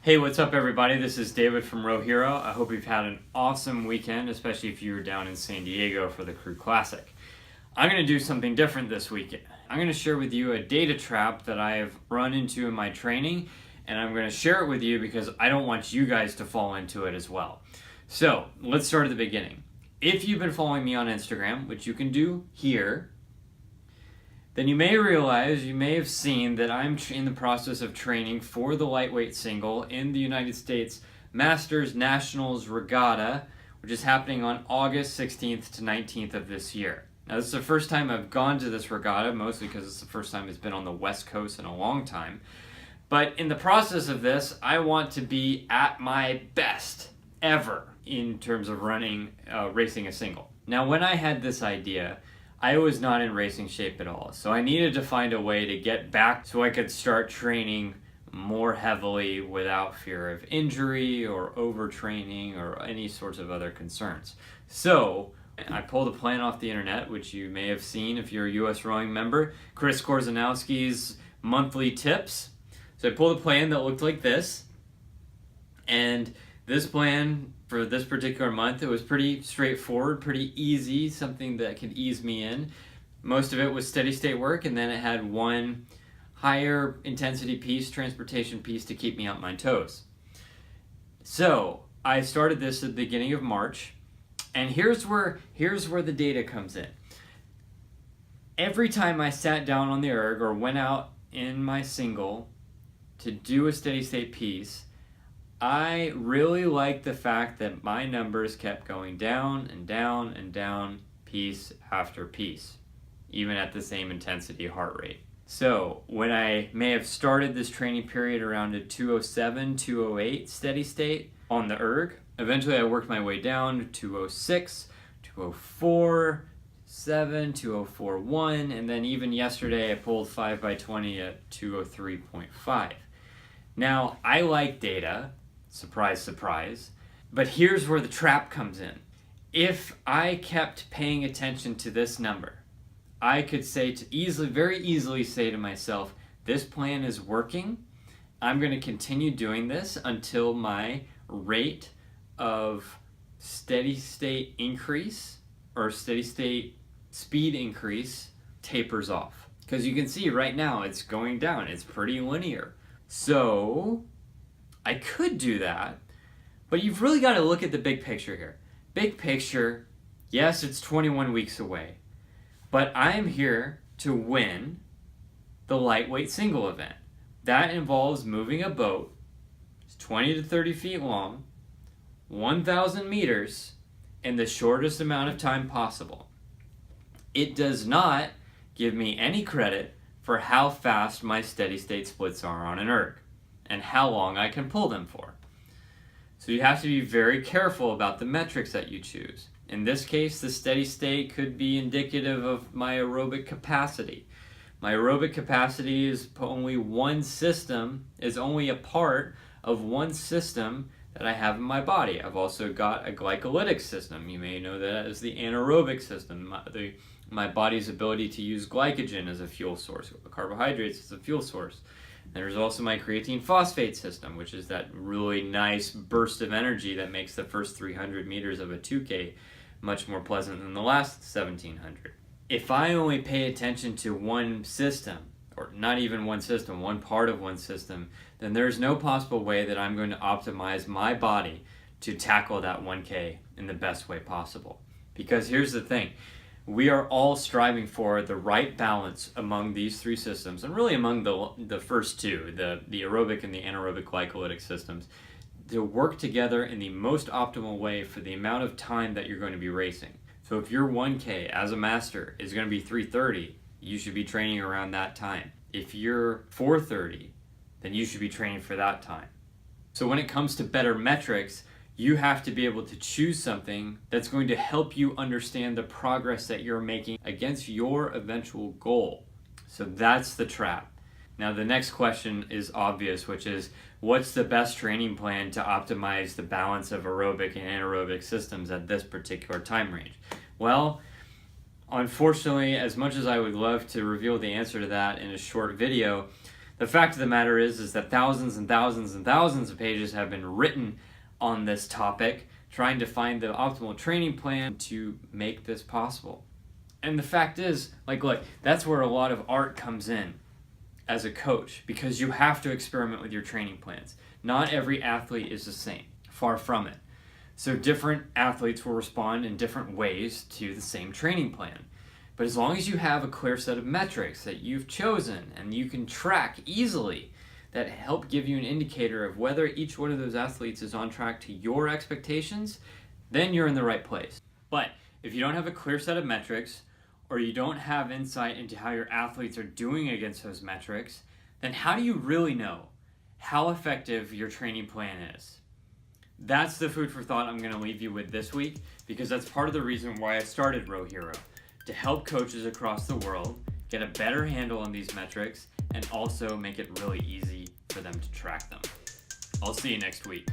Hey, what's up everybody? This is David from RowHero. I hope you've had an awesome weekend, especially if you were down in San Diego for the Crew Classic. I'm going to do something different this weekend. I'm going to share with you a data trap that I have run into in my training, and I'm going to share it with you because I don't want you guys to fall into it as well. So, let's start at the beginning. If you've been following me on Instagram, which you can do here, then you may realize, you may have seen that I'm in the process of training for the lightweight single in the United States Masters Nationals Regatta, which is happening on August 16th to 19th of this year. Now, this is the first time I've gone to this regatta, mostly because it's the first time it's been on the West Coast in a long time. But in the process of this, I want to be at my best ever in terms of racing a single. Now, when I had this idea, I was not in racing shape at all, so I needed to find a way to get back so I could start training more heavily without fear of injury or overtraining or any sorts of other concerns. So I pulled a plan off the internet, which you may have seen if you're a US Rowing member, Chris Korzanowski's monthly tips. So I pulled a plan that looked like this, and this plan for this particular month, it was pretty straightforward, pretty easy, something that could ease me in. Most of it was steady state work, and then it had one higher intensity piece, transportation piece, to keep me on my toes. So I started this at the beginning of March, and here's where the data comes in. Every time I sat down on the erg or went out in my single to do a steady state piece, I really liked the fact that my numbers kept going down and down and down, piece after piece, even at the same intensity heart rate. So when I may have started this training period around a 207, 208 steady state on the erg, eventually I worked my way down to 206, 204, 7, 204.1, and then even yesterday I pulled 5x20 at 203.5. Now, I like data. Surprise, surprise. But here's where the trap comes in. If I kept paying attention to this number, I could very easily say to myself, this plan is working. I'm going to continue doing this until my rate of steady state increase or steady state speed increase tapers off. Because you can see right now it's going down. It's pretty linear. So I could do that, but you've really got to look at the big picture here. Big picture, yes, it's 21 weeks away, but I'm here to win the lightweight single event. That involves moving a boat. It's 20 to 30 feet long, 1,000 meters, in the shortest amount of time possible. It does not give me any credit for how fast my steady state splits are on an erg and how long I can pull them for. So you have to be very careful about the metrics that you choose. In this case, the steady state could be indicative of my aerobic capacity. My aerobic capacity is only a part of one system that I have in my body. I've also got a glycolytic system. You may know that as the anaerobic system, my body's ability to use glycogen as a fuel source, carbohydrates as a fuel source. There's also my creatine phosphate system, which is that really nice burst of energy that makes the first 300 meters of a 2K much more pleasant than the last 1,700. If I only pay attention to one system, or not even one system, one part of one system, then there's no possible way that I'm going to optimize my body to tackle that 1K in the best way possible. Because here's the thing. We are all striving for the right balance among these three systems, and really among the first two, the aerobic and the anaerobic glycolytic systems, to work together in the most optimal way for the amount of time that you're going to be racing. So if your 1K as a master is going to be 3:30, you should be training around that time. If you're 4:30, then you should be training for that time. So when it comes to better metrics, you have to be able to choose something that's going to help you understand the progress that you're making against your eventual goal. So that's the trap. Now the next question is obvious, which is, what's the best training plan to optimize the balance of aerobic and anaerobic systems at this particular time range? Well, unfortunately, as much as I would love to reveal the answer to that in a short video, The fact of the matter is that thousands and thousands and thousands of pages have been written on this topic, trying to find the optimal training plan to make this possible. And the fact is, look, that's where a lot of art comes in as a coach, because you have to experiment with your training plans. Not every athlete is the same, far from it. So different athletes will respond in different ways to the same training plan. But as long as you have a clear set of metrics that you've chosen and you can track easily, that help give you an indicator of whether each one of those athletes is on track to your expectations, then you're in the right place. But if you don't have a clear set of metrics, or you don't have insight into how your athletes are doing against those metrics, then how do you really know how effective your training plan is? That's the food for thought I'm going to leave you with this week, because that's part of the reason why I started RowHero, to help coaches across the world get a better handle on these metrics and also make it really easy for them to track them. I'll see you next week.